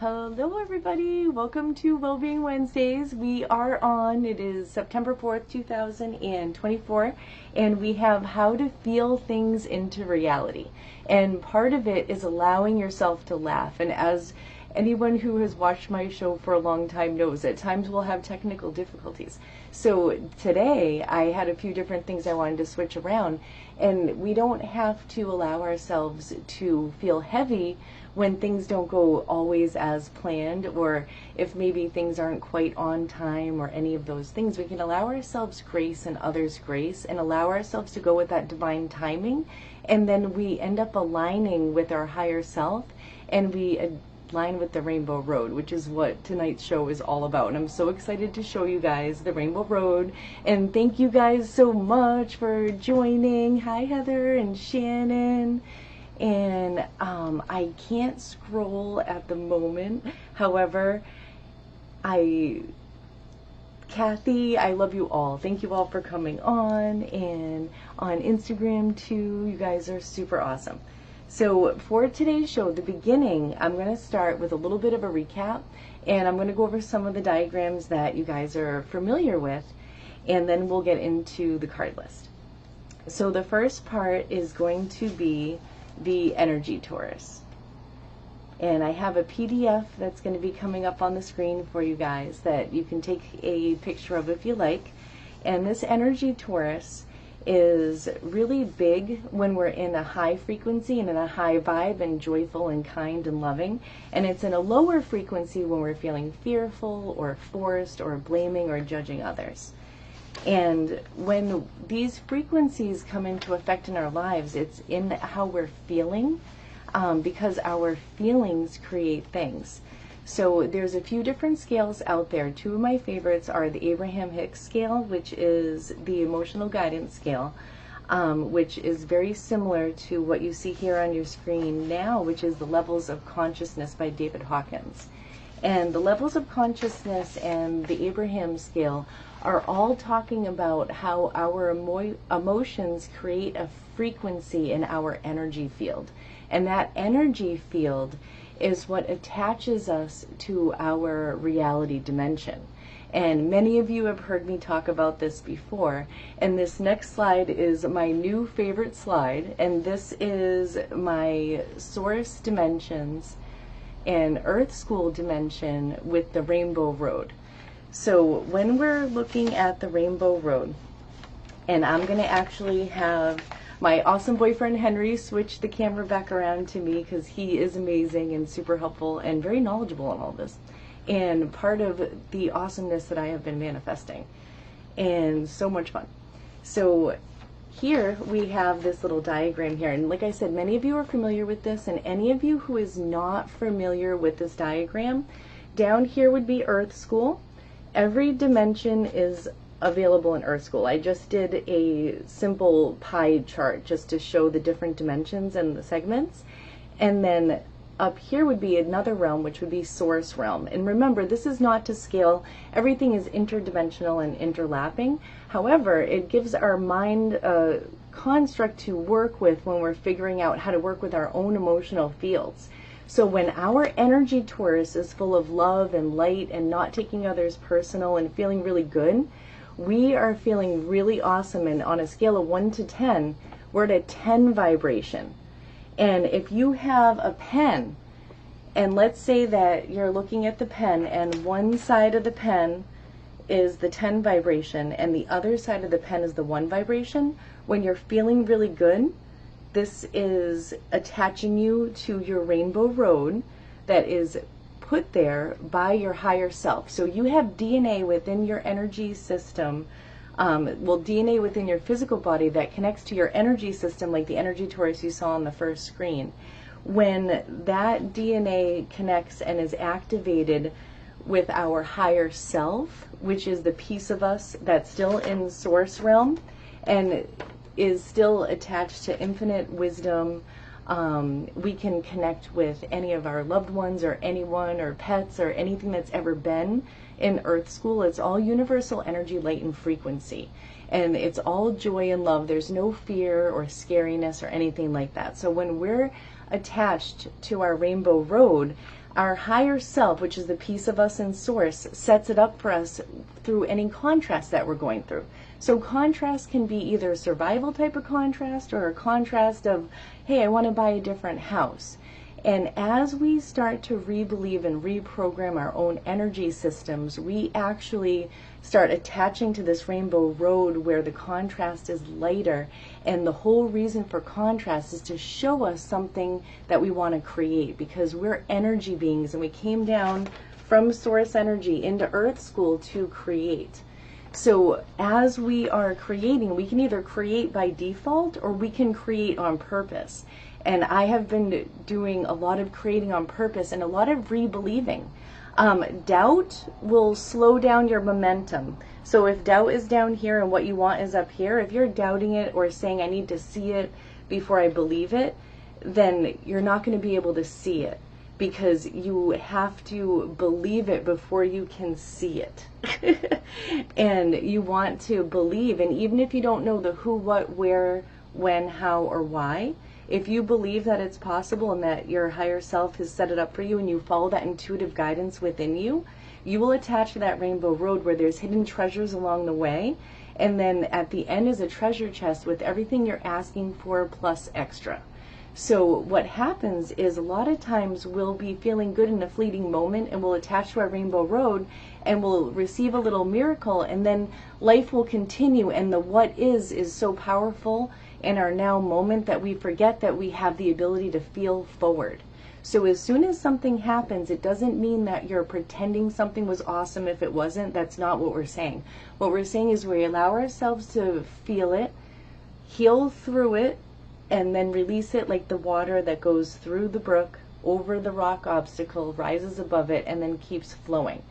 Hello everybody, welcome to Wellbeing Wednesdays. We are on, it is September 4th, 2024, and we have how to feel things into reality. And part of it is allowing yourself to laugh. And as anyone who has watched my show for a long time knows, at times we'll have technical difficulties. So today I had a few different things I wanted to switch around, and we don't have to allow ourselves to feel heavy when things don't go always as planned, or if maybe things aren't quite on time or any of those things. We can allow ourselves grace and others grace and allow ourselves to go with that divine timing, and then we end up aligning with our higher self, and we align with the Rainbow Road, which is what tonight's show is all about. And I'm so excited to show you guys the Rainbow Road, and thank you guys so much for joining. Hi Heather and Shannon. And I can't scroll at the moment. However, Kathy, I love you all. Thank you all for coming on, and on Instagram too. You guys are super awesome. So for today's show, the beginning, I'm going to start with a little bit of a recap, and I'm going to go over some of the diagrams that you guys are familiar with, and then we'll get into the card list. So the first part is going to be the energy torus, and I have a PDF that's going to be coming up on the screen for you guys that you can take a picture of if you like. And this energy torus is really big when we're in a high frequency and in a high vibe and joyful and kind and loving, and it's in a lower frequency when we're feeling fearful or forced or blaming or judging others. And when these frequencies come into effect in our lives, it's in how we're feeling, because our feelings create things. So there's a few different scales out there. Two of my favorites are the Abraham Hicks scale, which is the emotional guidance scale, which is very similar to what you see here on your screen now, which is the Levels of Consciousness by David Hawkins. And the Levels of Consciousness and the Abraham scale are all talking about how our emotions create a frequency in our energy field. And that energy field is what attaches us to our reality dimension. And many of you have heard me talk about this before. And this next slide is my new favorite slide. And this is my source dimensions and Earth School dimension with the Rainbow Road. So when we're looking at the Rainbow Road, and I'm going to actually have my awesome boyfriend Henry switch the camera back around to me, because he is amazing and super helpful and very knowledgeable on all this, and part of the awesomeness that I have been manifesting, and so much fun. So here we have this little diagram here, and like I said, many of you are familiar with this, and any of you who is not familiar with this diagram, down here would be Earth School. Every dimension is available in Earth School. I just did a simple pie chart just to show the different dimensions and the segments. And then up here would be another realm, which would be Source Realm. And remember, this is not to scale. Everything is interdimensional and interlapping. However, it gives our mind a construct to work with when we're figuring out how to work with our own emotional fields. So when our energy torus is full of love and light and not taking others personal and feeling really good, we are feeling really awesome. And on a scale of 1 to 10, we're at a 10 vibration. And if you have a pen, and let's say that you're looking at the pen and one side of the pen is the 10 vibration and the other side of the pen is the 1 vibration, when you're feeling really good, this is attaching you to your Rainbow Road that is put there by your higher self. So you have DNA within your energy system, DNA within your physical body that connects to your energy system, like the energy torus you saw on the first screen. When that DNA connects and is activated with our higher self, which is the piece of us that's still in Source Realm and is still attached to infinite wisdom, we can connect with any of our loved ones or anyone or pets or anything that's ever been in Earth School. It's all universal energy, light, and frequency. And it's all joy and love. There's no fear or scariness or anything like that. So when we're attached to our Rainbow Road, our higher self, which is the piece of us in source, sets it up for us through any contrast that we're going through. So contrast can be either a survival type of contrast or a contrast of, hey, I want to buy a different house. And as we start to re-believe and reprogram our own energy systems, we actually start attaching to this rainbow road where the contrast is lighter. And the whole reason for contrast is to show us something that we want to create, because we're energy beings and we came down from source energy into earth school to create. So as we are creating, we can either create by default or we can create on purpose. And I have been doing a lot of creating on purpose and a lot of re-believing. Doubt will slow down your momentum. So if doubt is down here and what you want is up here, if you're doubting it or saying I need to see it before I believe it, then you're not going to be able to see it, because you have to believe it before you can see it. And you want to believe, and even if you don't know the who, what, where, when, how, or why, if you believe that it's possible and that your higher self has set it up for you and you follow that intuitive guidance within you, you will attach to that rainbow road where there's hidden treasures along the way. And then at the end is a treasure chest with everything you're asking for plus extra. So what happens is a lot of times we'll be feeling good in a fleeting moment and we'll attach to our rainbow road and we'll receive a little miracle, and then life will continue, and the what is so powerful in our now moment that we forget that we have the ability to feel forward. So as soon as something happens, it doesn't mean that you're pretending something was awesome if it wasn't. That's not what we're saying. What we're saying is we allow ourselves to feel it, heal through it, and then release it like the water that goes through the brook, over the rock obstacle, rises above it, and then keeps flowing.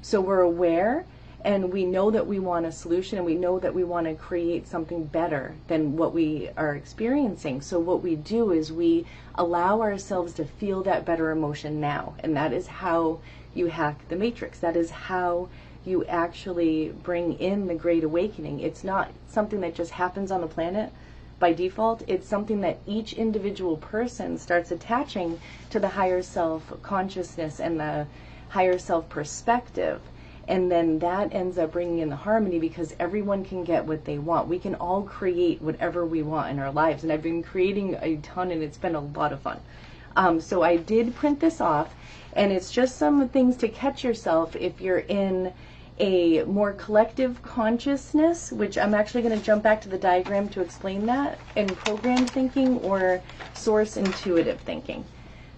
So we're aware, and we know that we want a solution, and we know that we want to create something better than what we are experiencing. So what we do is we allow ourselves to feel that better emotion now. And that is how you hack the matrix. That is how you actually bring in the Great Awakening. It's not something that just happens on the planet by default. It's something that each individual person starts attaching to the higher self consciousness and the higher self perspective. And then that ends up bringing in the harmony, because everyone can get what they want. We can all create whatever we want in our lives. And I've been creating a ton, and it's been a lot of fun. So I did print this off, and it's just some things to catch yourself if you're in a more collective consciousness, which I'm actually going to jump back to the diagram to explain that, in programmed thinking or source intuitive thinking.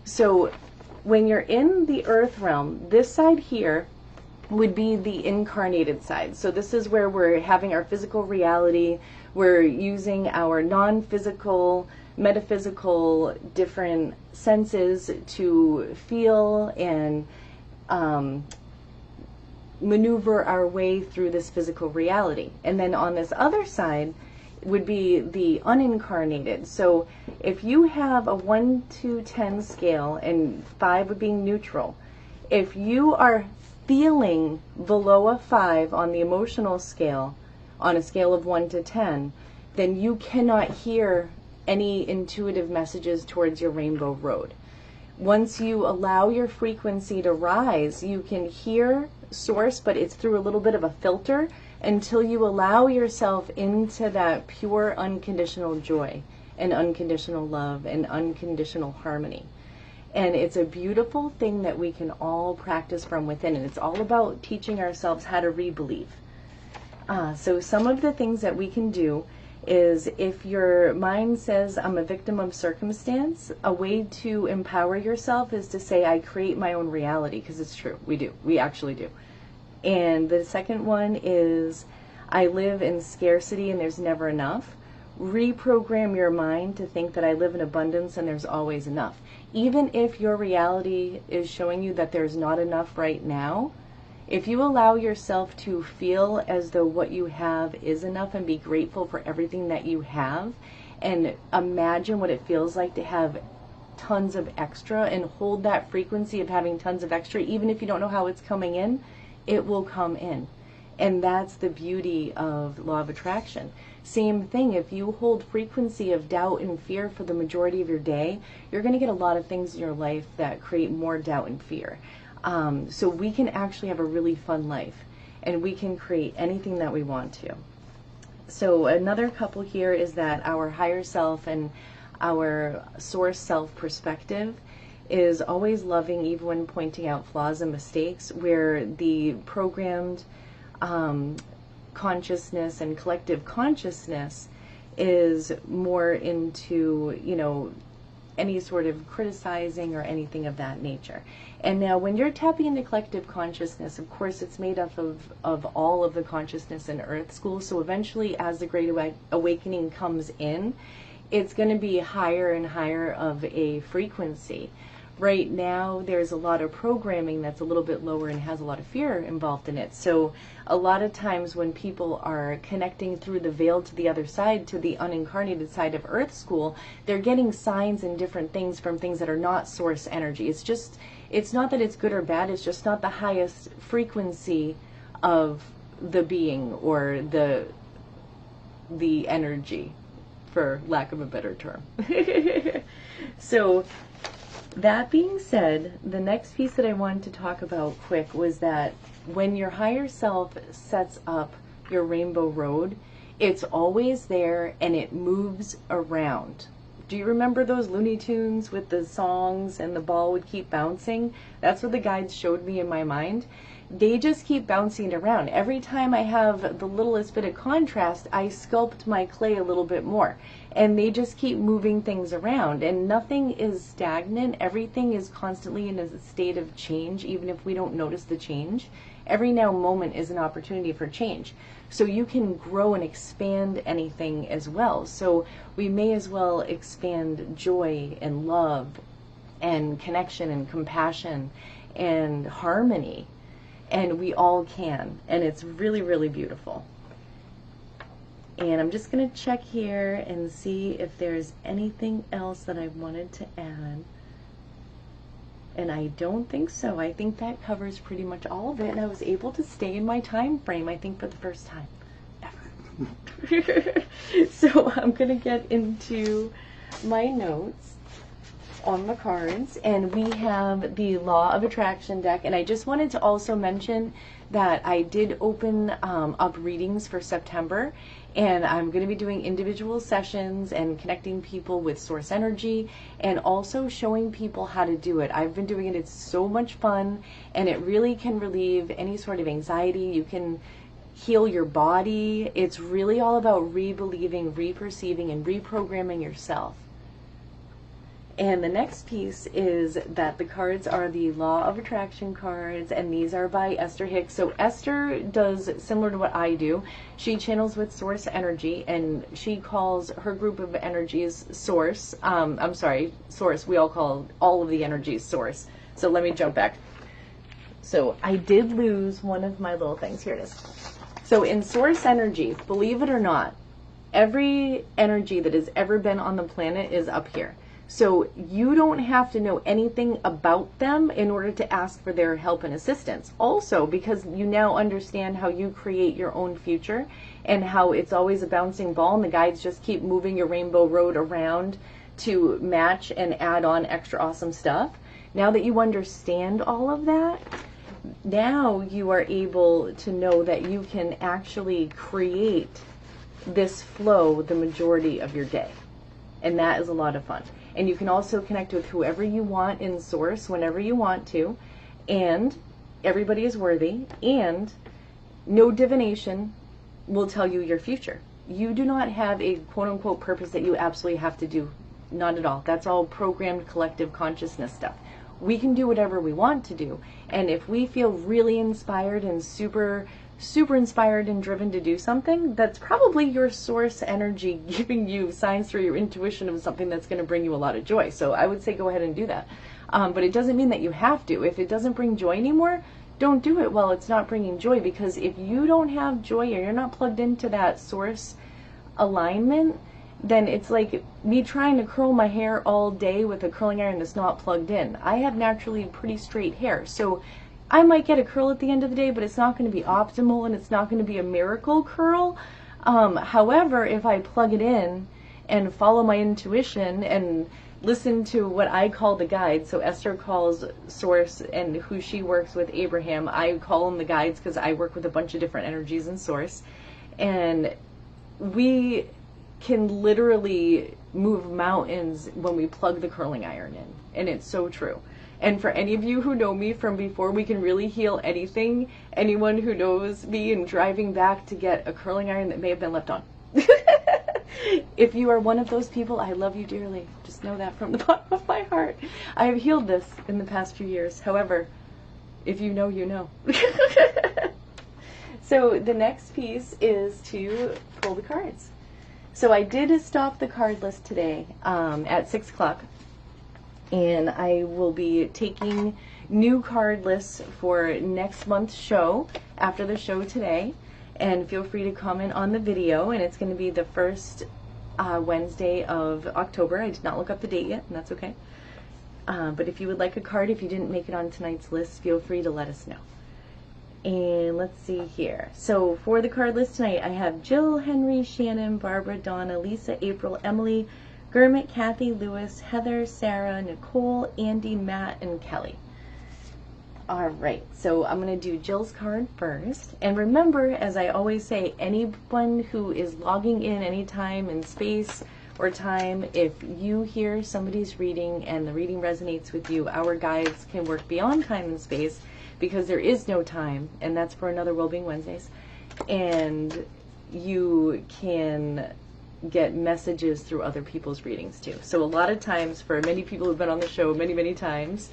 So when you're in the earth realm, this side here would be the incarnated side. So this is where we're having our physical reality. We're using our non-physical, metaphysical, different senses to feel and maneuver our way through this physical reality. And then on this other side would be the unincarnated. So if you have a 1 to 10 scale, and 5 being neutral, if you are feeling below a 5 on the emotional scale, on a scale of 1 to 10, then you cannot hear any intuitive messages towards your rainbow road. Once you allow your frequency to rise, you can hear source, but it's through a little bit of a filter until you allow yourself into that pure unconditional joy and unconditional love and unconditional harmony. And it's a beautiful thing that we can all practice from within, and it's all about teaching ourselves how to re-believe. So some of the things that we can do is, if your mind says I'm a victim of circumstance, a way to empower yourself is to say I create my own reality, because it's true, we actually do. And the second one is I live in scarcity and there's never enough. Reprogram your mind to think that I live in abundance and there's always enough. Even if your reality is showing you that there's not enough right now, if you allow yourself to feel as though what you have is enough and be grateful for everything that you have, and imagine what it feels like to have tons of extra, and hold that frequency of having tons of extra, even if you don't know how it's coming in, it will come in. And that's the beauty of law of attraction. Same thing, if you hold frequency of doubt and fear for the majority of your day, you're going to get a lot of things in your life that create more doubt and fear. So we can actually have a really fun life, and we can create anything that we want to. So another couple here is that our higher self and our source self perspective is always loving, even when pointing out flaws and mistakes, where the programmed consciousness and collective consciousness is more into, you know, any sort of criticizing or anything of that nature. And now when you're tapping into collective consciousness, of course it's made up of all of the consciousness in Earth School, so eventually as the Great Awakening comes in, it's going to be higher and higher of a frequency. Right now there's a lot of programming that's a little bit lower and has a lot of fear involved in it. So a lot of times when people are connecting through the veil to the other side, to the unincarnated side of Earth School, they're getting signs and different things from things that are not source energy. It's not that it's good or bad, it's just not the highest frequency of the being or the energy, for lack of a better term. So that being said, the next piece that I wanted to talk about quick was that when your higher self sets up your rainbow road, it's always there and it moves around. Do you remember those Looney Tunes with the songs and the ball would keep bouncing? That's what the guides showed me in my mind. They just keep bouncing around. Every time I have the littlest bit of contrast, I sculpt my clay a little bit more. And they just keep moving things around. And nothing is stagnant. Everything is constantly in a state of change, even if we don't notice the change. Every now moment is an opportunity for change. So you can grow and expand anything as well. So we may as well expand joy and love and connection and compassion and harmony. And we all can, and it's really, really beautiful. And I'm just going to check here and see if there's anything else that I wanted to add. And I don't think so. I think that covers pretty much all of it, and I was able to stay in my time frame, I think, for the first time ever. So I'm going to get into my notes on the cards, and we have the Law of Attraction deck. And I just wanted to also mention that I did open up readings for September, and I'm going to be doing individual sessions and connecting people with source energy and also showing people how to do it. I've been doing it. It's so much fun, and it really can relieve any sort of anxiety. You can heal your body. It's really all about re-believing, re-perceiving, and reprogramming yourself. And the next piece is that the cards are the Law of Attraction cards, and these are by Esther Hicks. So Esther does similar to what I do. She channels with source energy, and she calls her group of energies source. I'm sorry, source. We all call all of the energies source. So let me jump back. So I did lose one of my little things. Here it is. So in source energy, believe it or not, every energy that has ever been on the planet is up here. So you don't have to know anything about them in order to ask for their help and assistance. Also, because you now understand how you create your own future and how it's always a bouncing ball, and the guides just keep moving your rainbow road around to match and add on extra awesome stuff. Now that you understand all of that, now you are able to know that you can actually create this flow the majority of your day. And that is a lot of fun. And you can also connect with whoever you want in source whenever you want to. And everybody is worthy. And no divination will tell you your future. You do not have a quote-unquote purpose that you absolutely have to do. Not at all. That's all programmed collective consciousness stuff. We can do whatever we want to do. And if we feel really inspired and super inspired and driven to do something, that's probably your source energy giving you signs through your intuition of something that's going to bring you a lot of joy. So I would say go ahead and do that. But it doesn't mean that you have to. If it doesn't bring joy anymore, don't do it while it's not bringing joy, because if you don't have joy or you're not plugged into that source alignment, then it's like me trying to curl my hair all day with a curling iron that's not plugged in. I have naturally pretty straight hair, so I might get a curl at the end of the day, but it's not going to be optimal and it's not going to be a miracle curl. However, if I plug it in and follow my intuition and listen to what I call the guides, so Esther calls Source and who she works with Abraham, I call them the guides because I work with a bunch of different energies in Source, and we can literally move mountains when we plug the curling iron in, and it's so true. And for any of you who know me from before, we can really heal anything. Anyone who knows me and driving back to get a curling iron that may have been left on. If you are one of those people, I love you dearly. Just know that from the bottom of my heart. I have healed this in the past few years. However, if you know, you know. So the next piece is to pull the cards. So I did stop the card list today at 6 o'clock. And I will be taking new card lists for next month's show after the show today. And feel free to comment on the video. And it's going to be the first Wednesday of October. I did not look up the date yet, and that's okay. But if you would like a card, if you didn't make it on tonight's list, feel free to let us know. And let's see here. So for the card list tonight, I have Jill, Henry, Shannon, Barbara, Donna, Lisa, April, Emily, Gurmit, Kathy, Lewis, Heather, Sarah, Nicole, Andy, Matt, and Kelly. All right, so I'm going to do Jill's card first. And remember, as I always say, anyone who is logging in anytime in space or time, if you hear somebody's reading and the reading resonates with you, our guides can work beyond time and space because there is no time, and that's for another Wellbeing Wednesdays. And you can get messages through other people's readings too. So a lot of times, for many people who've been on the show many times,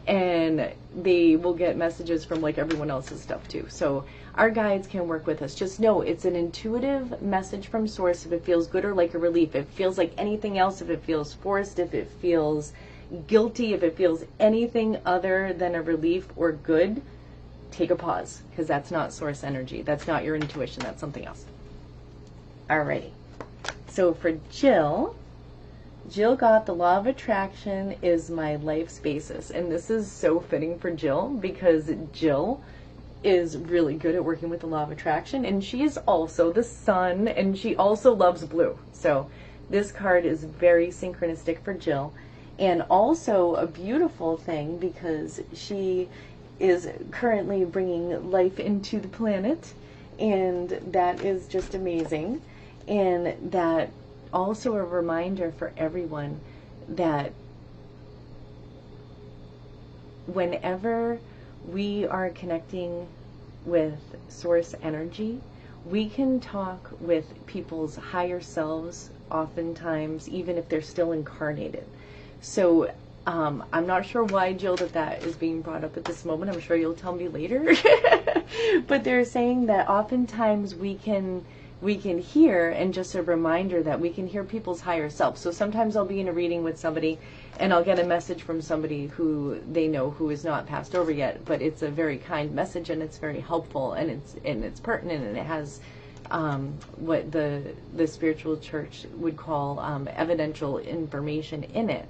and they will get messages from like everyone else's stuff too. So our guides can work with us. Just know it's an intuitive message from Source if it feels good or like a relief. If it feels like anything else, if it feels forced, if it feels guilty, if it feels anything other than a relief or good, take a pause, because that's not Source energy. That's not your intuition. That's something else. Alrighty. So for Jill got the law of attraction is my life's basis. And this is so fitting for Jill because Jill is really good at working with the law of attraction. And she is also the sun, and she also loves blue. So this card is very synchronistic for Jill. And also a beautiful thing because she is currently bringing life into the planet. And that is just amazing. And that also a reminder for everyone that whenever we are connecting with Source energy, we can talk with people's higher selves oftentimes, even if they're still incarnated. So I'm not sure why, Jill, that is being brought up at this moment. I'm sure you'll tell me later. But they're saying that oftentimes we can hear, and just a reminder that we can hear people's higher self. So sometimes I'll be in a reading with somebody and I'll get a message from somebody who they know who is not passed over yet, but it's a very kind message and it's very helpful and it's pertinent, and it has what the spiritual church would call evidential information in it.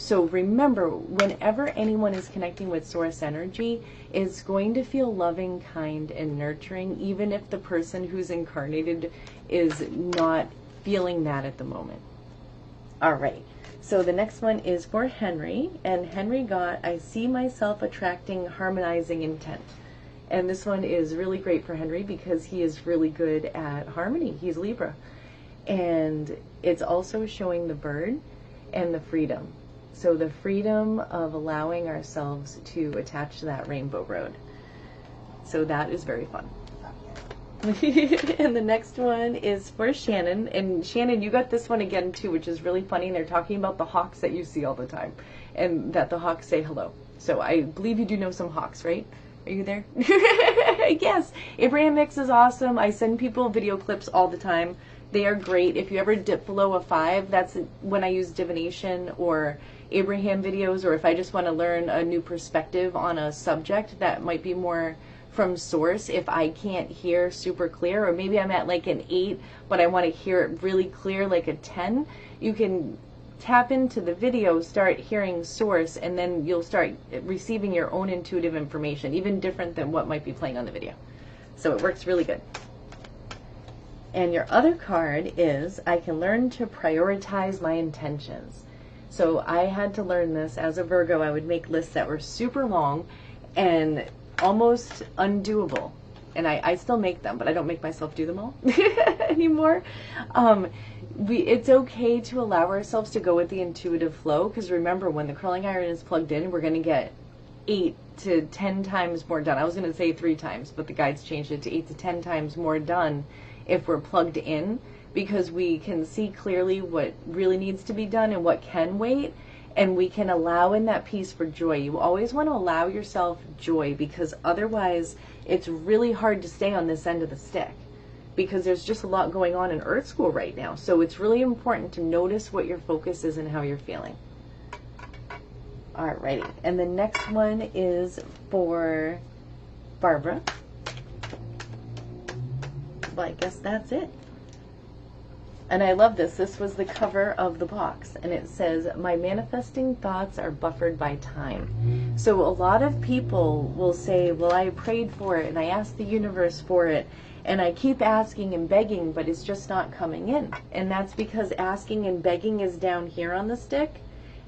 So remember, whenever anyone is connecting with Source energy, it's going to feel loving, kind, and nurturing, even if the person who's incarnated is not feeling that at the moment. All right. So the next one is for Henry, and Henry got, I see myself attracting harmonizing intent. And this one is really great for Henry because he is really good at harmony. He's Libra. And it's also showing the bird and the freedom. So the freedom of allowing ourselves to attach to that rainbow road. So that is very fun. And the next one is for Shannon. And Shannon, you got this one again too, which is really funny. And they're talking about the hawks that you see all the time, and that the hawks say hello. So I believe you do know some hawks, right? Are you there? Yes. Abraham Mix is awesome. I send people video clips all the time. They are great. If you ever dip below a 5, that's when I use divination or Abraham videos, or if I just want to learn a new perspective on a subject that might be more from Source, if I can't hear super clear, or maybe I'm at like an 8 but I want to hear it really clear like a 10, you can tap into the video, start hearing source, and then you'll start receiving your own intuitive information, even different than what might be playing on the video. So it works really good. And your other card is, I can learn to prioritize my intentions. So I had to learn this as a Virgo. I would make lists that were super long and almost undoable. And I still make them, but I don't make myself do them all anymore. It's okay to allow ourselves to go with the intuitive flow, because remember, when the curling iron is plugged in, we're going to get 8 to 10 times more done. I was going to say 3 times, but the guides changed it to 8 to 10 times more done if we're plugged in, because we can see clearly what really needs to be done and what can wait, and we can allow in that peace for joy. You always want to allow yourself joy, because otherwise it's really hard to stay on this end of the stick, because there's just a lot going on in Earth School right now. So it's really important to notice what your focus is and how you're feeling. Alrighty, and the next one is for Barbara. Well, I guess that's it. And I love this. This was the cover of the box, and it says, my manifesting thoughts are buffered by time. So a lot of people will say, well, I prayed for it and I asked the universe for it, and I keep asking and begging, but it's just not coming in. And that's because asking and begging is down here on the stick,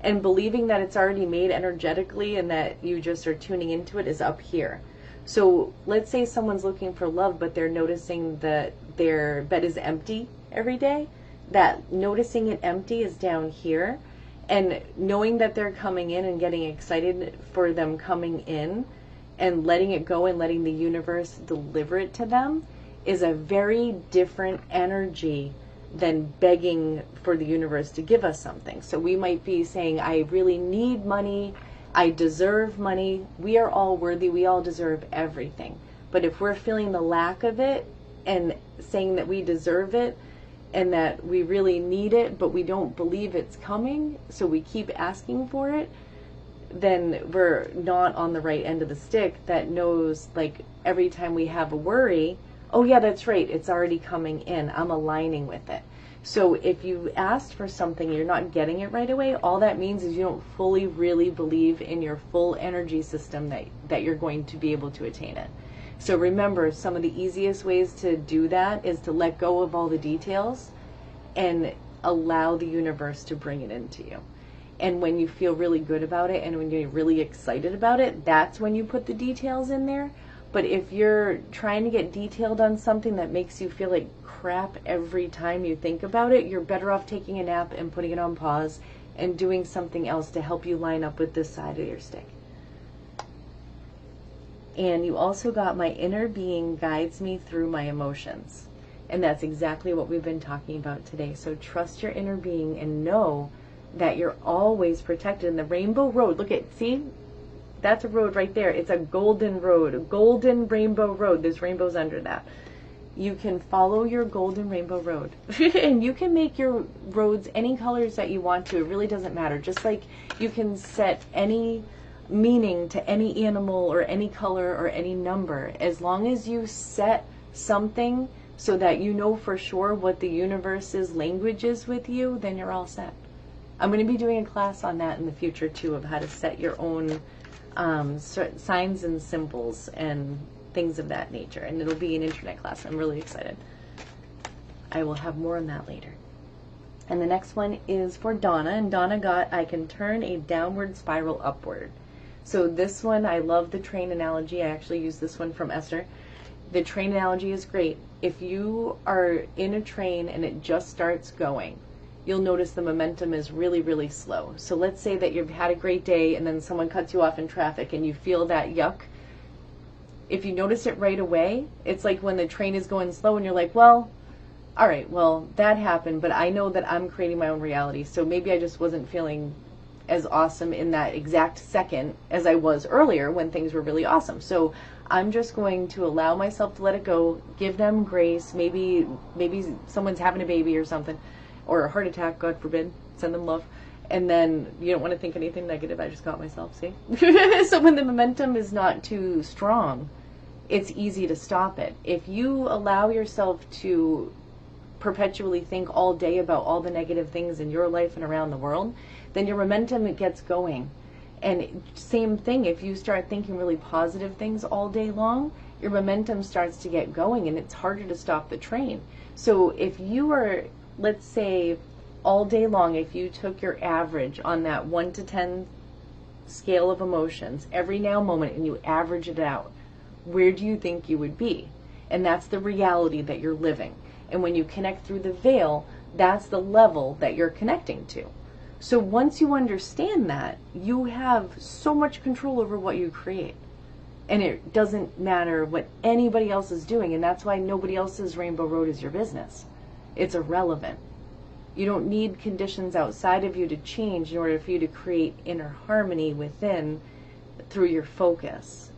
and believing that it's already made energetically and that you just are tuning into it is up here. So let's say someone's looking for love, but they're noticing that their bed is empty every day. That noticing it empty is down here, and knowing that they're coming in and getting excited for them coming in and letting it go and letting the universe deliver it to them is a very different energy than begging for the universe to give us something. So we might be saying, I really need money, I deserve money. We are all worthy, we all deserve everything. But if we're feeling the lack of it and saying that we deserve it and that we really need it, but we don't believe it's coming, so we keep asking for it, then we're not on the right end of the stick that knows, like, every time we have a worry, oh yeah, that's right, it's already coming in, I'm aligning with it. So if you asked for something, you're not getting it right away, all that means is you don't fully really believe in your full energy system that you're going to be able to attain it. So remember, some of the easiest ways to do that is to let go of all the details and allow the universe to bring it into you. And when you feel really good about it and when you're really excited about it, that's when you put the details in there. But if you're trying to get detailed on something that makes you feel like crap every time you think about it, you're better off taking a nap and putting it on pause and doing something else to help you line up with this side of your stick. And you also got, my inner being guides me through my emotions. And that's exactly what we've been talking about today. So trust your inner being and know that you're always protected. In the rainbow road, look at, see? That's a road right there. It's a golden road, a golden rainbow road. There's rainbows under that. You can follow your golden rainbow road. And you can make your roads any colors that you want to. It really doesn't matter. Just like you can set any meaning to any animal or any color or any number. As long as you set something so that you know for sure what the universe's language is with you, then you're all set. I'm going to be doing a class on that in the future too, of how to set your own signs and symbols and things of that nature, and it'll be an internet class. I'm really excited. I will have more on that later. And the next one is for Donna, and Donna got, I can turn a downward spiral upward. So this one, I love the train analogy. I actually use this one from Esther. The train analogy is great. If you are in a train and it just starts going, you'll notice the momentum is really, really slow. So let's say that you've had a great day and then someone cuts you off in traffic and you feel that yuck. If you notice it right away, it's like when the train is going slow and you're like, well, all right, well, that happened, but I know that I'm creating my own reality. So maybe I just wasn't feeling as awesome in that exact second as I was earlier when things were really awesome. So I'm just going to allow myself to let it go, give them grace. Maybe someone's having a baby or something, or a heart attack, God forbid, send them love. And then you don't want to think anything negative. I just got myself, see? So when the momentum is not too strong, it's easy to stop it. If you allow yourself to perpetually think all day about all the negative things in your life and around the world, then your momentum, it gets going. And same thing, if you start thinking really positive things all day long, your momentum starts to get going and it's harder to stop the train. So if you are, let's say, all day long, if you took your average on that 1 to 10 scale of emotions every now moment and you average it out, where do you think you would be? And that's the reality that you're living. And when you connect through the veil, that's the level that you're connecting to. So once you understand that, you have so much control over what you create. And it doesn't matter what anybody else is doing. And that's why nobody else's Rainbow Road is your business. It's irrelevant. You don't need conditions outside of you to change in order for you to create inner harmony within through your focus.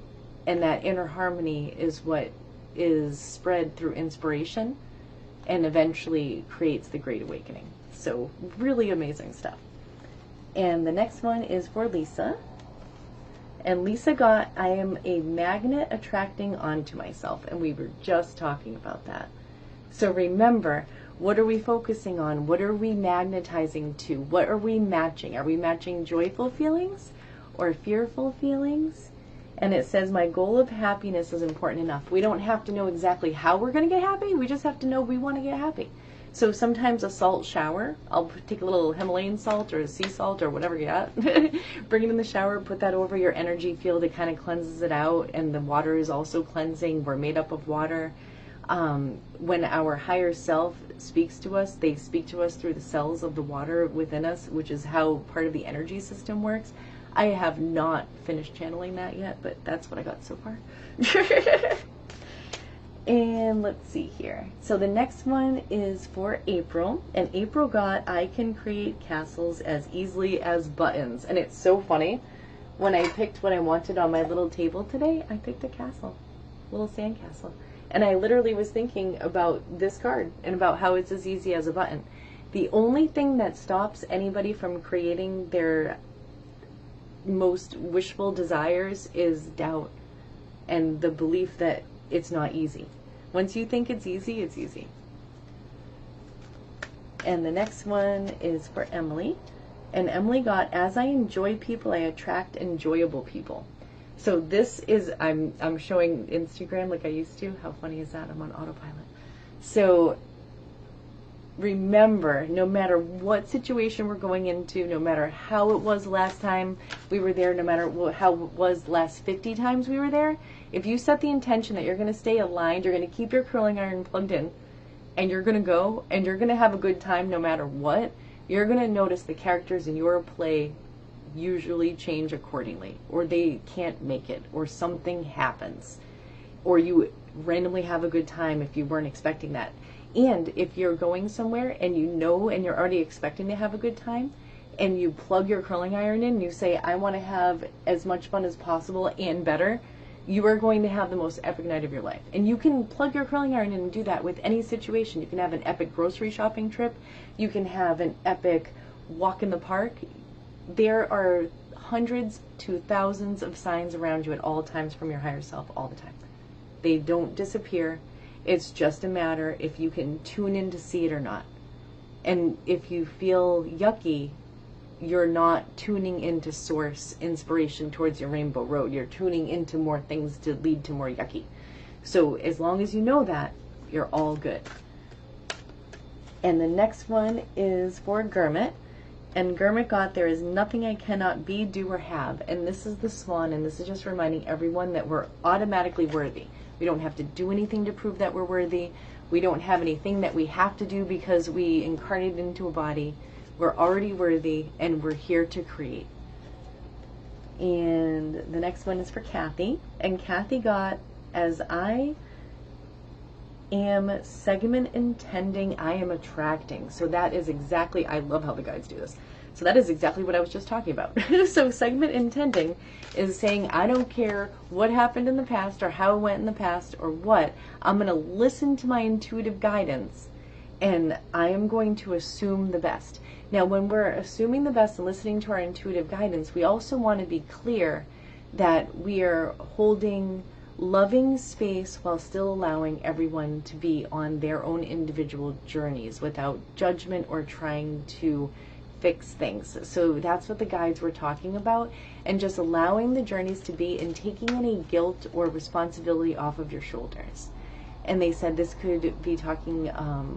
And that inner harmony is what is spread through inspiration and eventually creates the Great Awakening. So really amazing stuff. And the next one is for Lisa. And Lisa got, I am a magnet attracting onto myself. And we were just talking about that. So remember, what are we focusing on? What are we magnetizing to? What are we matching? Are we matching joyful feelings or fearful feelings? And it says, my goal of happiness is important enough. We don't have to know exactly how we're going to get happy. We just have to know we want to get happy. So sometimes a salt shower, I'll take a little Himalayan salt or sea salt or whatever you got, bring it in the shower, put that over your energy field. It kind of cleanses it out, and the water is also cleansing. We're made up of water. When our higher self speaks to us, they speak to us through the cells of the water within us, which is how part of the energy system works. I have not finished channeling that yet, but that's what I got so far. And let's see here. So the next one is for April. And April got, I can create castles as easily as buttons. And it's so funny. When I picked what I wanted on my little table today, I picked a castle. Little sand castle. And I literally was thinking about this card and about how it's as easy as a button. The only thing that stops anybody from creating their most wishful desires is doubt and the belief that it's not easy. Once you think it's easy, it's easy. And the next one is for Emily. And Emily got, as I enjoy people, I attract enjoyable people. So this is, I'm showing Instagram like I used to. How funny is that? I'm on autopilot. So remember, no matter what situation we're going into, no matter how it was last time we were there, no matter how it was last 50 times we were there, if you set the intention that you're going to stay aligned, you're going to keep your curling iron plugged in, and you're going to go, and you're going to have a good time no matter what, you're going to notice the characters in your play usually change accordingly, or they can't make it, or something happens, or you randomly have a good time if you weren't expecting that. And if you're going somewhere and you know and you're already expecting to have a good time, and you plug your curling iron in and you say, I want to have as much fun as possible and better, you are going to have the most epic night of your life. And you can plug your curling iron in and do that with any situation. You can have an epic grocery shopping trip. You can have an epic walk in the park. There are hundreds to thousands of signs around you at all times from your higher self all the time. They don't disappear. It's just a matter if you can tune in to see it or not. And if you feel yucky, you're not tuning into source inspiration towards your rainbow road. You're tuning into more things to lead to more yucky. So as long as you know that, you're all good. And the next one is for Gurmit. And Gurmit got, there is nothing I cannot be, do, or have. And this is the swan, and this is just reminding everyone that we're automatically worthy. We don't have to do anything to prove that we're worthy. We don't have anything that we have to do because we incarnated into a body. We're already worthy, and we're here to create. And the next one is for Kathy. And Kathy got, as I am segment intending, I am attracting. So that is exactly, I love how the guides do this. So that is exactly what I was just talking about. So segment intending is saying, I don't care what happened in the past or how it went in the past or what. I'm going to listen to my intuitive guidance, and I am going to assume the best. Now, when we're assuming the best and listening to our intuitive guidance, we also want to be clear that we are holding loving space while still allowing everyone to be on their own individual journeys without judgment or trying to fix things. So that's what the guides were talking about, and just allowing the journeys to be and taking any guilt or responsibility off of your shoulders. And they said this could be talking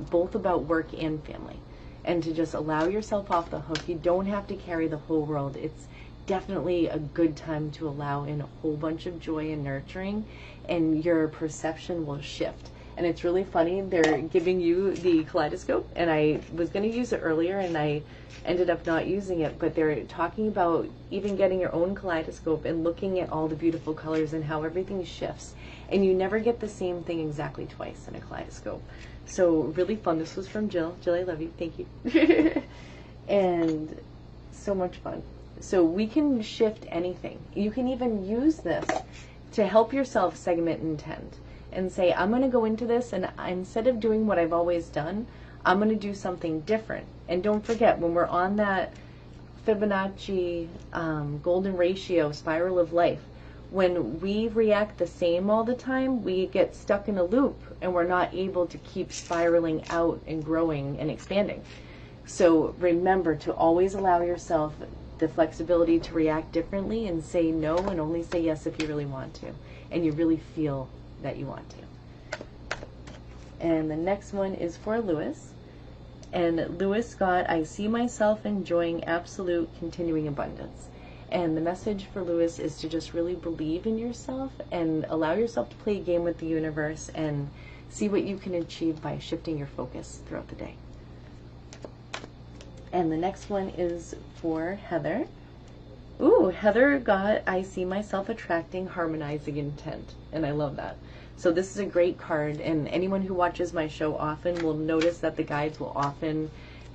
both about work and family, and to just allow yourself off the hook. You don't have to carry the whole world. It's definitely a good time to allow in a whole bunch of joy and nurturing, and your perception will shift. And it's really funny, they're giving you the kaleidoscope, and I was going to use it earlier and I ended up not using it, but they're talking about even getting your own kaleidoscope and looking at all the beautiful colors and how everything shifts, and you never get the same thing exactly twice in a kaleidoscope. So really fun. This was from Jill. Jill, I love you. Thank you. And so much fun. So we can shift anything. You can even use this to help yourself segment intent and say, I'm going to go into this, and instead of doing what I've always done, I'm going to do something different. And don't forget, when we're on that Fibonacci golden ratio spiral of life, when we react the same all the time, we get stuck in a loop and we're not able to keep spiraling out and growing and expanding. So remember to always allow yourself the flexibility to react differently and say no, and only say yes if you really want to and you really feel that you want to. And the next one is for Lewis. And Lewis got, I see myself enjoying absolute continuing abundance. And the message for Lewis is to just really believe in yourself and allow yourself to play a game with the universe and see what you can achieve by shifting your focus throughout the day. And the next one is for Heather. Ooh, Heather got, I see myself attracting harmonizing intent. And I love that. So this is a great card, and anyone who watches my show often will notice that the guides will often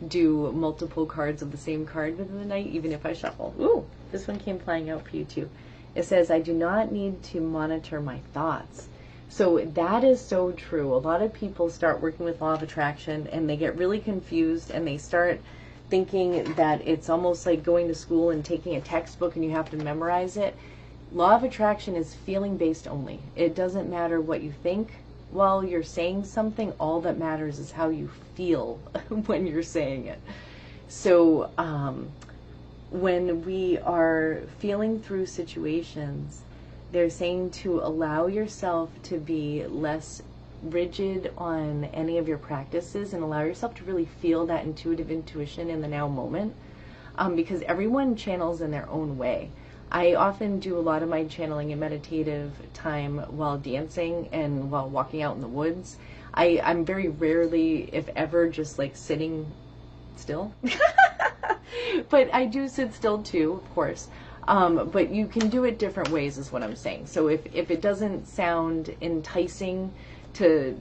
do multiple cards of the same card within the night, even if I shuffle. Ooh, this one came flying out for you too. It says, I do not need to monitor my thoughts. So that is so true. A lot of people start working with law of attraction and they get really confused and they start thinking that it's almost like going to school and taking a textbook and you have to memorize it. Law of attraction is feeling based only. It doesn't matter what you think while you're saying something. All that matters is how you feel when you're saying it. So when we are feeling through situations, they're saying to allow yourself to be less rigid on any of your practices and allow yourself to really feel that intuitive intuition in the now moment, because everyone channels in their own way. I often do a lot of my channeling and meditative time while dancing and while walking out in the woods. I'm very rarely, if ever, just like sitting still. But I do sit still too, of course. But you can do it different ways is what I'm saying. So if it doesn't sound enticing to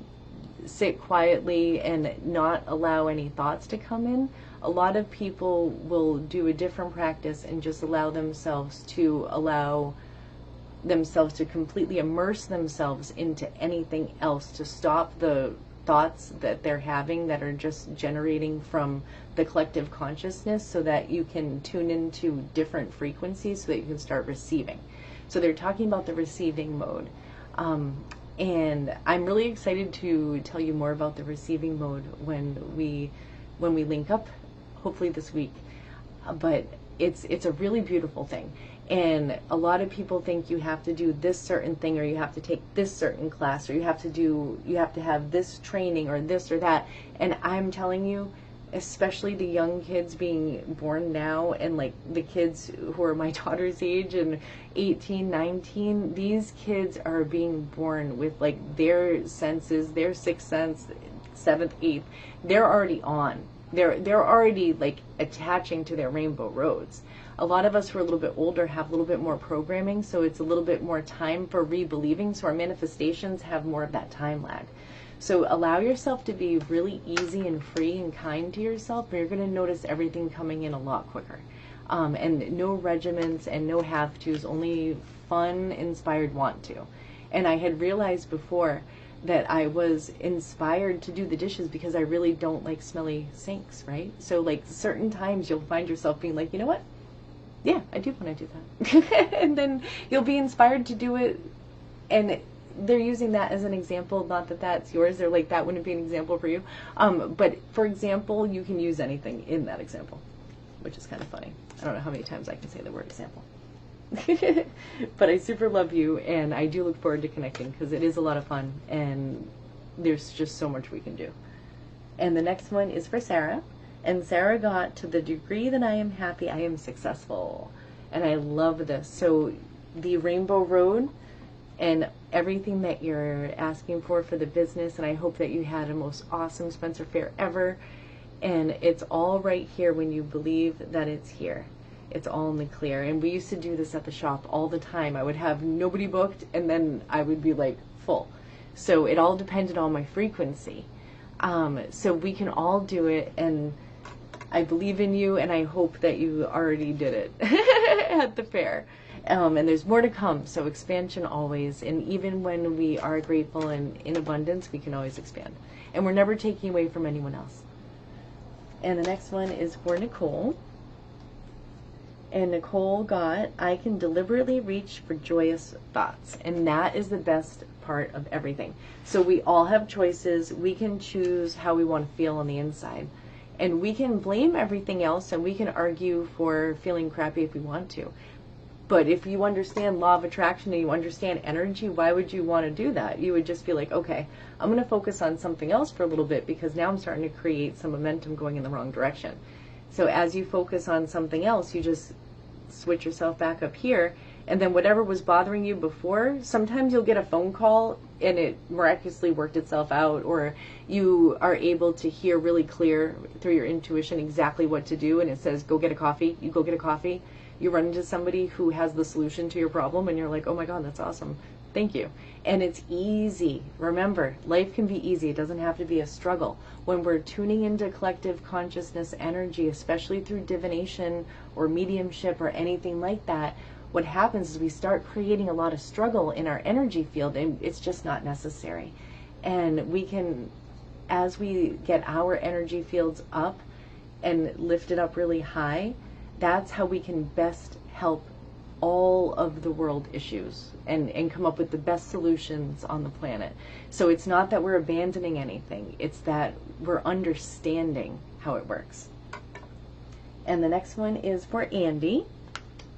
sit quietly and not allow any thoughts to come in, a lot of people will do a different practice and just allow themselves to completely immerse themselves into anything else, to stop the thoughts that they're having that are just generating from the collective consciousness, so that you can tune into different frequencies so that you can start receiving. So they're talking about the receiving mode. And I'm really excited to tell you more about the receiving mode when we link up, hopefully this week. But it's a really beautiful thing. And a lot of people think you have to do this certain thing, or you have to take this certain class, or you have to have this training or this or that. And I'm telling you, especially the young kids being born now, and like the kids who are my daughter's age and 18, 19, these kids are being born with like their senses, their sixth sense, seventh, eighth, they're already on. They're already like attaching to their rainbow roads. A lot of us who are a little bit older have a little bit more programming, so it's a little bit more time for re-believing, so our manifestations have more of that time lag. So allow yourself to be really easy and free and kind to yourself, and you're going to notice everything coming in a lot quicker. And no regiments and no have-tos, only fun, inspired want to. And I had realized before that I was inspired to do the dishes because I really don't like smelly sinks, right? So like certain times you'll find yourself being like, you know what? Yeah, I do want to do that. And then you'll be inspired to do it, and they're using that as an example, not that that's yours. They're like, that wouldn't be an example for you. But for example, you can use anything in that example, which is kind of funny. I don't know how many times I can say the word example. But I super love you, and I do look forward to connecting because it is a lot of fun, and there's just so much we can do. And the next one is for Sarah. And Sarah got, to the degree that I am happy, I am successful. And I love this. So the Rainbow Road and everything that you're asking for the business, and I hope that you had a most awesome Spencer Fair ever. And it's all right here when you believe that it's here. It's all in the clear. And we used to do this at the shop all the time. I would have nobody booked, and then I would be like full. So it all depended on my frequency. So we can all do it, and I believe in you, and I hope that you already did it at the fair. And there's more to come, so expansion always. And even when we are grateful and in abundance, we can always expand. And we're never taking away from anyone else. And the next one is for Nicole. And Nicole got, I can deliberately reach for joyous thoughts. And that is the best part of everything. So we all have choices. We can choose how we want to feel on the inside. And we can blame everything else, and we can argue for feeling crappy if we want to. But if you understand law of attraction and you understand energy, why would you want to do that? You would just be like, okay, I'm going to focus on something else for a little bit because now I'm starting to create some momentum going in the wrong direction. So as you focus on something else, you just switch yourself back up here. And then whatever was bothering you before, sometimes you'll get a phone call and it miraculously worked itself out, or you are able to hear really clear through your intuition exactly what to do, and it says, go get a coffee. You go get a coffee. You run into somebody who has the solution to your problem, and you're like, oh my God, that's awesome. Thank you. And it's easy. Remember, life can be easy. It doesn't have to be a struggle. When we're tuning into collective consciousness energy, especially through divination or mediumship or anything like that, what happens is we start creating a lot of struggle in our energy field, and it's just not necessary. And we can, as we get our energy fields up and lift it up really high, that's how we can best help all of the world issues and come up with the best solutions on the planet. So it's not that we're abandoning anything, it's that we're understanding how it works. And the next one is for Andy.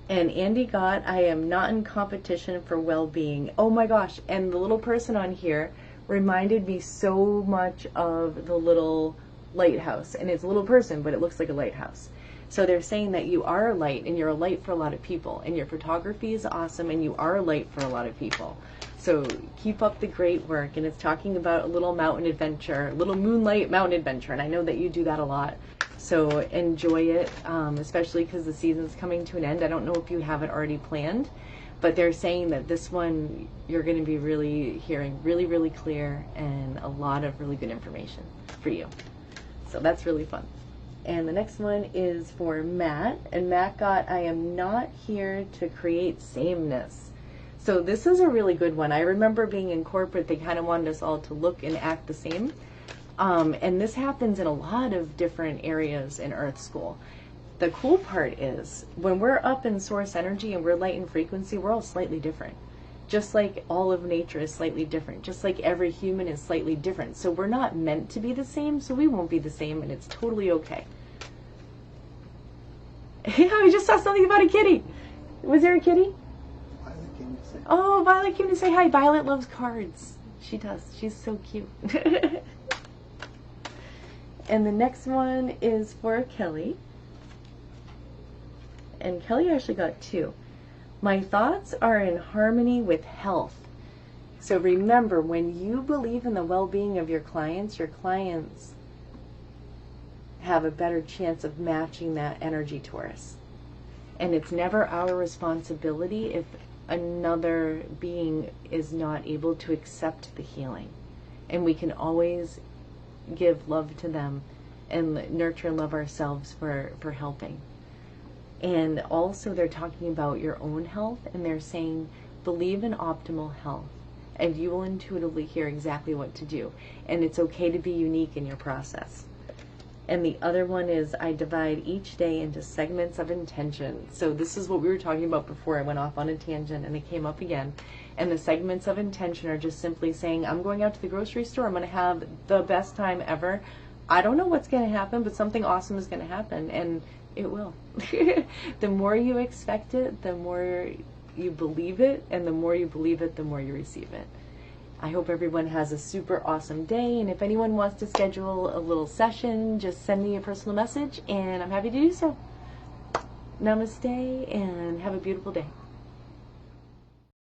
And Andy got, I am not in competition for well-being. Oh my gosh, and the little person on here reminded me so much of the little lighthouse. And it's a little person, but it looks like a lighthouse. So they're saying that you are a light, and you're a light for a lot of people. And your photography is awesome, and you are a light for a lot of people. So keep up the great work. And it's talking about a little mountain adventure, a little moonlight mountain adventure. And I know that you do that a lot. So enjoy it, especially because the season's coming to an end. I don't know if you have it already planned, but they're saying that this one you're going to be really hearing really, really clear and a lot of really good information for you. So that's really fun. And the next one is for Matt. And Matt got, I am not here to create sameness. So this is a really good one. I remember being in corporate, they kind of wanted us all to look and act the same. And this happens in a lot of different areas in Earth School. The cool part is when we're up in source energy and we're light in frequency, we're all slightly different. Just like all of nature is slightly different. Just like every human is slightly different. So we're not meant to be the same, so we won't be the same, and it's totally okay. I just saw something about a kitty. Was there a kitty? Violet came to say. Oh, Violet came to say hi. Violet loves cards. She does. She's so cute. And the next one is for Kelly. And Kelly actually got two. My thoughts are in harmony with health. So remember, when you believe in the well-being of your clients have a better chance of matching that energy Taurus. And it's never our responsibility if another being is not able to accept the healing. And we can always give love to them and nurture and love ourselves for helping. And also they're talking about your own health, and they're saying believe in optimal health and you will intuitively hear exactly what to do. And it's okay to be unique in your process. And the other one is I divide each day into segments of intention. So this is what we were talking about before I went off on a tangent and it came up again. And the segments of intention are just simply saying, I'm going out to the grocery store. I'm going to have the best time ever. I don't know what's going to happen, but something awesome is going to happen. And it will. The more you expect it, the more you believe it. And the more you believe it, the more you receive it. I hope everyone has a super awesome day, and if anyone wants to schedule a little session, just send me a personal message, and I'm happy to do so. Namaste, and have a beautiful day.